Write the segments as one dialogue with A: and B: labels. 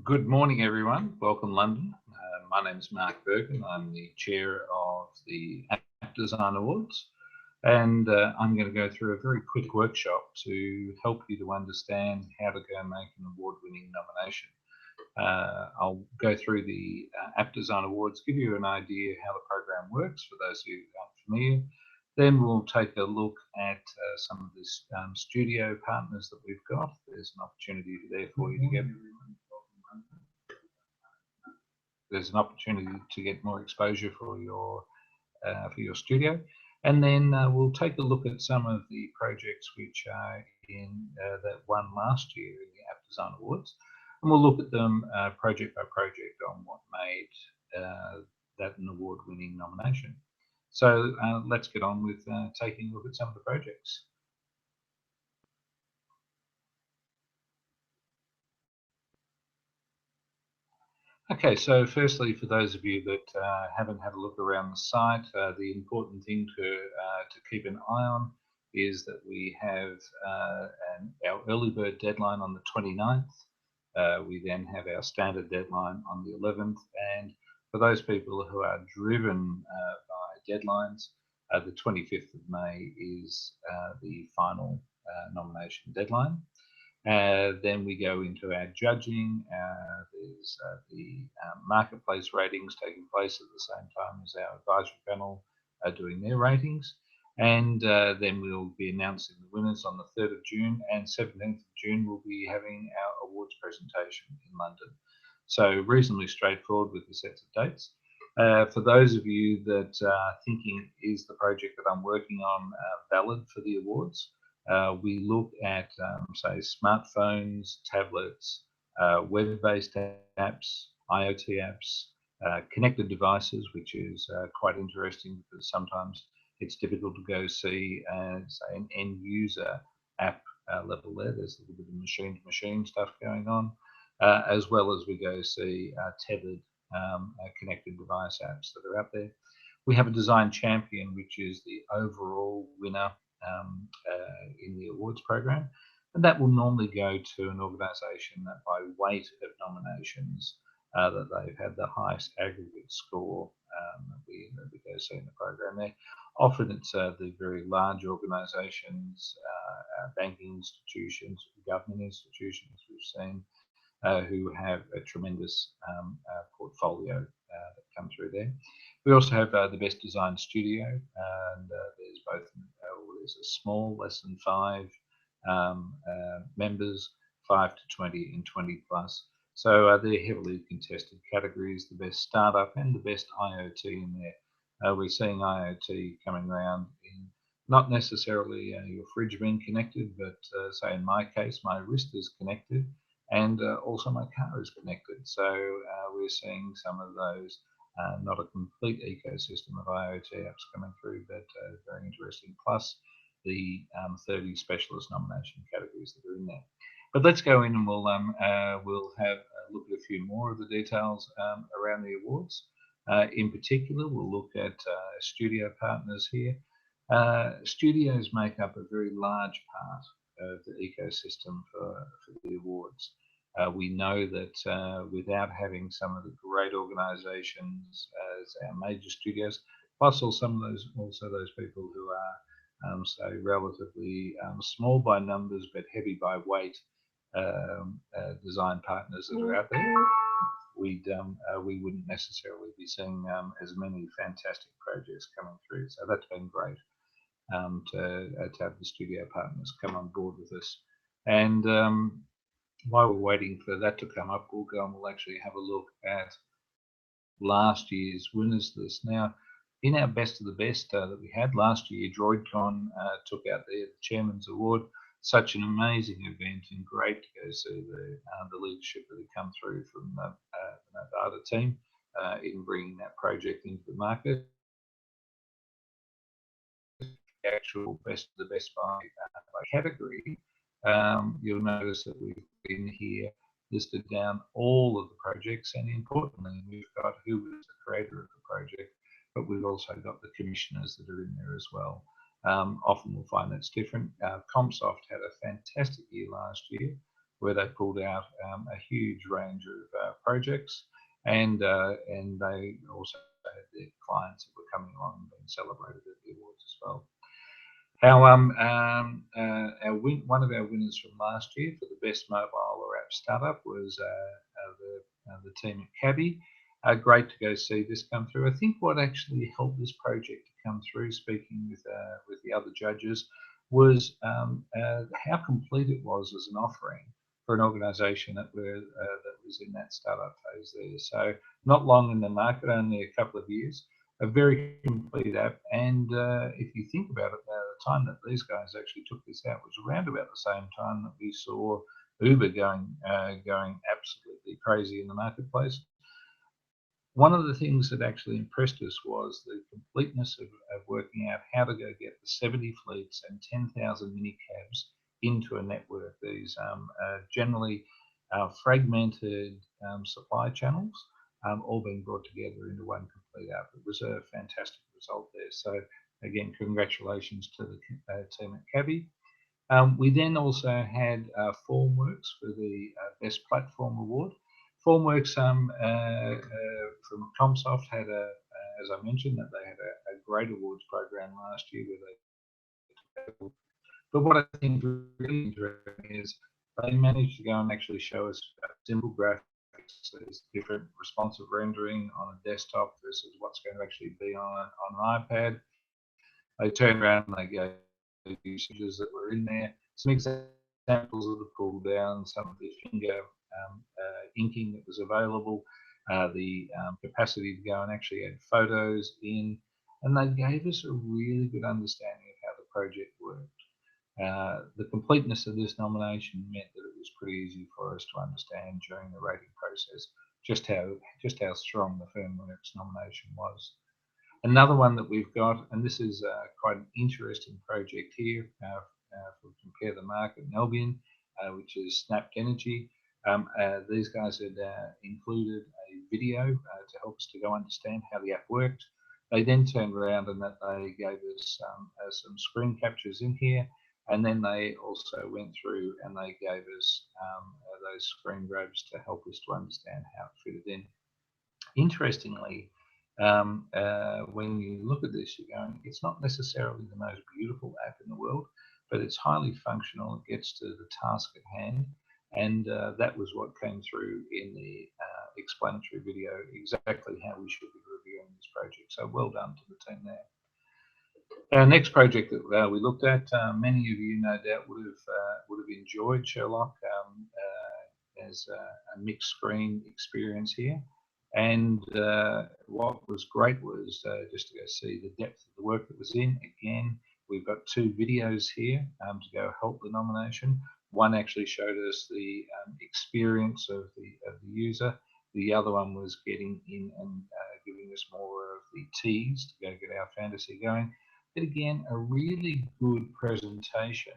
A: Good morning, everyone. Welcome, London. My name is Mark Bergen. I'm the chair of the App Design Awards, and I'm going to go through a very quick workshop to help you to understand how to go make an award-winning nomination. I'll go through the App Design Awards, give you an idea how the program works for those who aren't familiar. Then we'll take a look at some of the studio partners that we've got. There's an opportunity there for you to get more exposure for your studio, and then we'll take a look at some of the projects which are in that won last year in the App Design Awards, and we'll look at them project by project on what made that an award-winning nomination. So let's get on with taking a look at some of the projects. Okay, so firstly, for those of you that haven't had a look around the site, the important thing to keep an eye on is that we have our early bird deadline on the 29th. We then have our standard deadline on the 11th, and for those people who are driven by deadlines, the 25th of May is the final nomination deadline. Then we go into our judging. There's the marketplace ratings taking place at the same time as our advisory panel are doing their ratings. And then we'll be announcing the winners on the 3rd of June, and 17th of June we'll be having our awards presentation in London. So reasonably straightforward with the sets of dates. For those of you that are thinking, is the project that I'm working on valid for the awards? We look at, say, smartphones, tablets, web-based apps, IoT apps, connected devices, which is quite interesting because sometimes it's difficult to go see, say, an end user app level there. There's a little bit of machine-to-machine stuff going on, as well as we go see tethered connected device apps that are out there. We have a design champion, which is the overall winner in the awards program, and that will normally go to an organisation that by weight of nominations that they've had the highest aggregate score that we go see in the program there. Often it's the very large organisations, banking institutions, government institutions we've seen who have a tremendous portfolio that come through there. We also have the best design studio, and there's both. There's a small, less than 5 members, 5 to 20, and 20 plus. So they're heavily contested categories. The best startup and the best IoT in there. We're seeing IoT coming around in not necessarily your fridge being connected, but say in my case, my wrist is connected, and also my car is connected. So we're seeing some of those. Not a complete ecosystem of IoT apps coming through, but very interesting. Plus the 30 specialist nomination categories that are in there. But let's go in and we'll have a look at a few more of the details around the awards. In particular, we'll look at studio partners here. Studios make up a very large part of the ecosystem for the awards. We know that without having some of the great organisations as our major studios, plus also those people who are say relatively small by numbers but heavy by weight design partners that are out there, we wouldn't necessarily be seeing as many fantastic projects coming through. So that's been great to have the studio partners come on board with us. And while we're waiting for that to come up, we'll go and we'll actually have a look at last year's winners list. Now, in our best of the best that we had last year, DroidCon took out the Chairman's Award. Such an amazing event, and great to go see the leadership that had come through from the Nevada team in bringing that project into the market. The actual best of the best by category. You'll notice that we've been here listed down all of the projects, and importantly, we've got who was the creator of the project, but we've also got the commissioners that are in there as well. Often we'll find that's different. Compsoft had a fantastic year last year. where they pulled out a huge range of projects, and they also had their clients that were coming along and being celebrated at the awards as well. One of our winners from last year for the best mobile or app startup was the team at Cabby. Great to go see this come through. I think what actually helped this project to come through, speaking with the other judges, was how complete it was as an offering for an organisation that was in that startup phase there. So not long in the market, only a couple of years. A very complete app, and if you think about it, the time that these guys actually took this out was around about the same time that we saw Uber going absolutely crazy in the marketplace. One of the things that actually impressed us was the completeness of working out how to go get the 70 fleets and 10,000 mini cabs into a network. These generally fragmented supply channels, all being brought together into one complete app. It was a fantastic result there. So again, congratulations to the team at Cabby. We then also had Formworks for the Best Platform Award. Formworks from CommSoft had as I mentioned, that they had a great awards program last year where they. But what I think is really interesting is they managed to go and actually show us simple graphics. So there's different responsive rendering on a desktop versus what's going to actually be on an iPad. They turned around and they gave usages that were in there, some examples of the pull down, some of the finger inking that was available, the capacity to go and actually add photos in, and they gave us a really good understanding of how the project worked. The completeness of this nomination meant that it was pretty easy for us to understand during the rating process just how strong the Formworks nomination was. Another one that we've got, and this is quite an interesting project here for Compare the Market in Albion, which is Snapped Energy. These guys had included a video to help us to go understand how the app worked. They then turned around and that they gave us some screen captures in here, and then they also went through and they gave us those screen grabs to help us to understand how it fitted in. Interestingly, when you look at this, you're going, it's not necessarily the most beautiful app in the world, but it's highly functional. It gets to the task at hand, and that was what came through in the explanatory video, exactly how we should be reviewing this project. So well done to the team there. Our next project that we looked at, many of you no doubt would have enjoyed Sherlock as a mixed screen experience here. And what was great was just to go see the depth of the work that was in. Again, we've got two videos here to go help the nomination. One actually showed us the experience of the user. The other one was getting in and giving us more of the teas to go get our fantasy going. But again, a really good presentation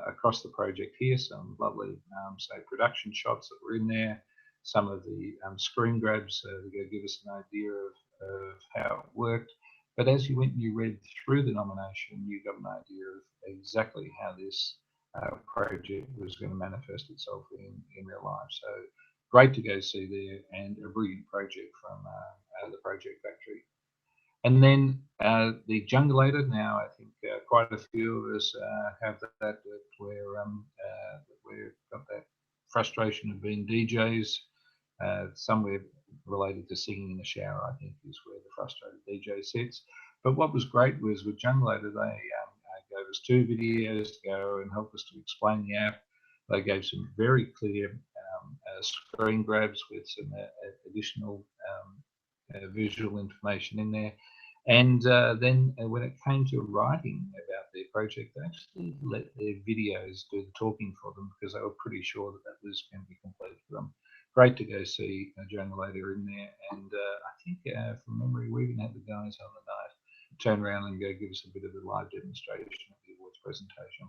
A: across the project here. Some lovely, say, production shots that were in there. Some of the screen grabs to give us an idea of how it worked. But as you went and you read through the nomination, you got an idea of exactly how this project was going to manifest itself in real life. So great to go see there, and a brilliant project from the Project Factory. And then the Jungulator. Now I think quite a few of us have that where we've got that frustration of being DJs. Somewhere related to singing in the shower, I think, is where the frustrated DJ sits. But what was great was with Jungulator, they gave us two videos to go and help us to explain the app. They gave some very clear screen grabs with some additional visual information in there. And then when it came to writing about their project, they actually let their videos do the talking for them because they were pretty sure that that was going to be complete for them. Great to go see Jungulator in there, and I think from memory we even had the guys on the night turn around and go give us a bit of a live demonstration of the awards presentation.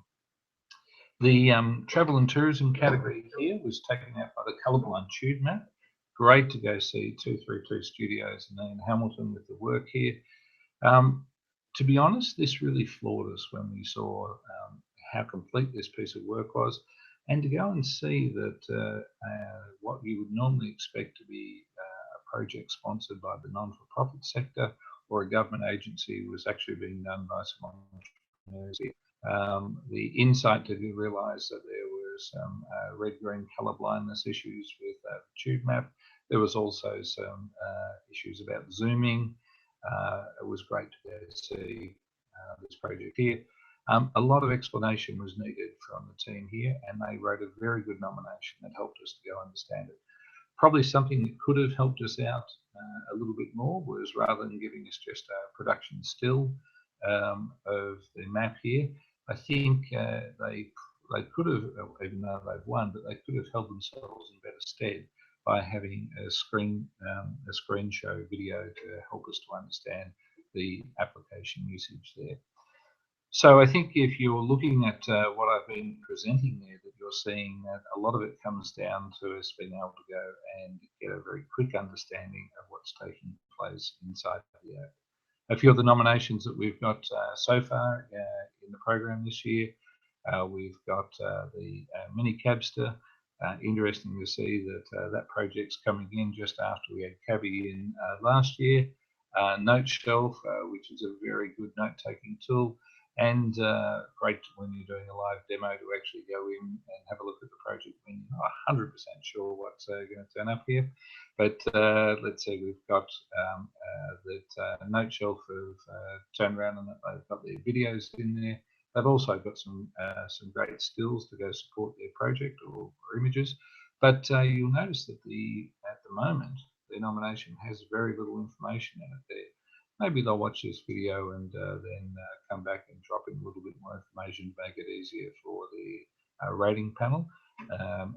A: The travel and tourism category here was taken out by the Colourblind Tube Map. Great to go see 232 Studios in Hamilton with the work here. To be honest, this really floored us when we saw how complete this piece of work was. and to go and see that what you would normally expect to be a project sponsored by the non-for-profit sector or a government agency was actually being done by some entrepreneurs. The insight to realise that there was some red-green colour blindness issues with TubeMap. There was also some issues about zooming. It was great to see this project here. A lot of explanation was needed from the team here, and they wrote a very good nomination that helped us to go understand it. Probably something that could have helped us out a little bit more was, rather than giving us just a production still of the map here, I think they could have, even though they've won, but they could have held themselves in better stead by having a screen show video to help us to understand the application usage there. So I think if you're looking at what I've been presenting there, that you're seeing that a lot of it comes down to us being able to go and get a very quick understanding of what's taking place inside the app. A few of the nominations that we've got so far in the program this year, we've got the Mini Cabster. Interesting to see that that project's coming in just after we had Cabby in last year. Note Shelf, which is a very good note-taking tool, and great when you're doing a live demo to actually go in and have a look at the project when you're not 100% sure what's going to turn up here. But let's see, we've got that Note Shelf have turned around and they've got their videos in there. They've also got some great stills to go support their project or images. But you'll notice that at the moment, their nomination has very little information in it there. Maybe they'll watch this video and then come back and drop in a little bit more information to make it easier for the rating panel.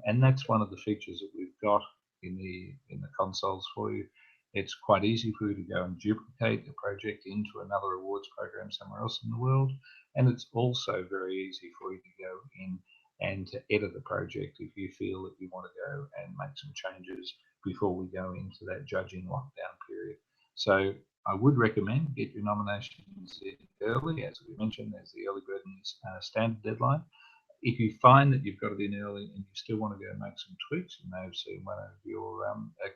A: And that's one of the features that we've got in the consoles for you. It's quite easy for you to go and duplicate the project into another awards program somewhere else in the world. And it's also very easy for you to go in and to edit the project if you feel that you want to go and make some changes before we go into that judging lockdown period. So I would recommend get your nominations in early. As we mentioned, there's the early bird and standard deadline. If you find that you've got it in early and you still want to go and make some tweaks, you may have seen one of your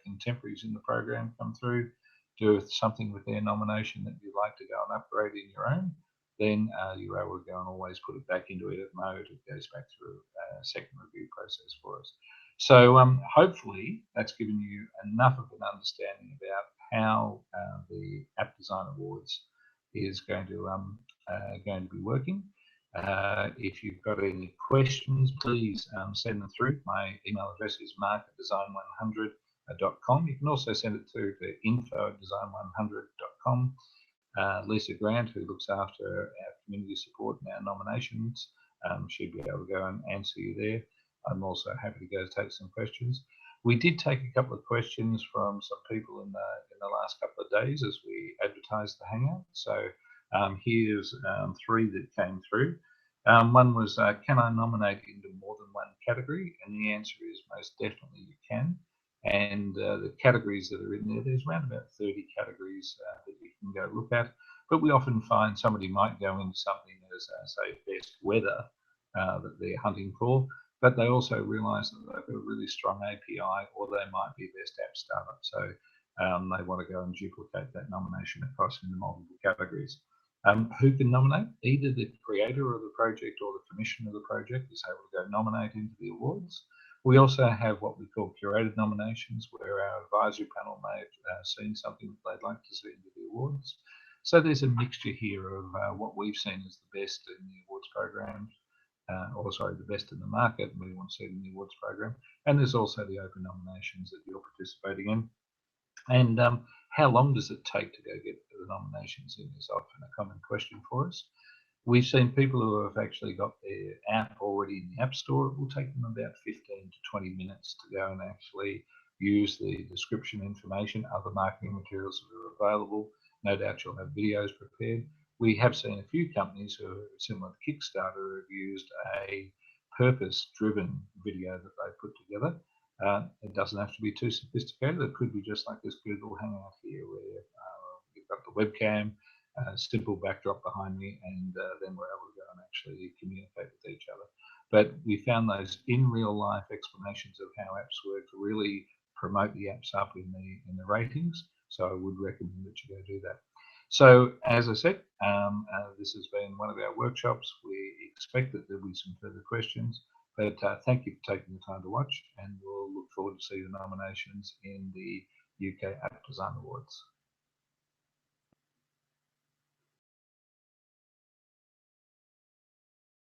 A: contemporaries in the program come through, do something with their nomination that you'd like to go and upgrade in your own, then you're able to go and always put it back into edit mode. It goes back through a second review process for us. So hopefully that's given you enough of an understanding about how the App Design Awards is going to be working. If you've got any questions, please send them through. My email address is mark@design100.com. You can also send it through to info@design100.com. Lisa Grant, who looks after our community support and our nominations, she'd be able to go and answer you there. I'm also happy to go take some questions. We did take a couple of questions from some people in the last couple of days as we advertised the Hangout. So here's three that came through. One was, can I nominate into more than one category? And the answer is most definitely you can. And the categories that are in there, there's around about 30 categories that you can go look at. But we often find somebody might go into something as, say, best weather that they're hunting for, but they also realise that they've got a really strong API, or they might be best app startup. So they want to go and duplicate that nomination across into multiple categories. Who can nominate? Either the creator of the project or the commissioner of the project is able to go nominate into the awards. We also have what we call curated nominations, where our advisory panel may have seen something that they'd like to see into the awards. So there's a mixture here of what we've seen as the best in the awards program, the best in the market, and we want to see it in the awards program. And there's also the open nominations that you're participating in. And how long does it take to go get the nominations in is often a common question for us. We've seen people who have actually got their app already in the App Store. It will take them about 15 to 20 minutes to go and actually use the description information, other marketing materials that are available. No doubt you'll have videos prepared. We have seen a few companies who are similar to Kickstarter have used a purpose-driven video that they put together. It doesn't have to be too sophisticated. It could be just like this Google Hangout here, where you've got the webcam, simple backdrop behind me, and then we're able to go and actually communicate with each other. but we found those in real life explanations of how apps work really promote the apps up in the ratings. So I would recommend that you go do that. So as I said, this has been one of our workshops. We expect that there'll be some further questions, but thank you for taking the time to watch, and we'll look forward to see the nominations in the UK App Design Awards.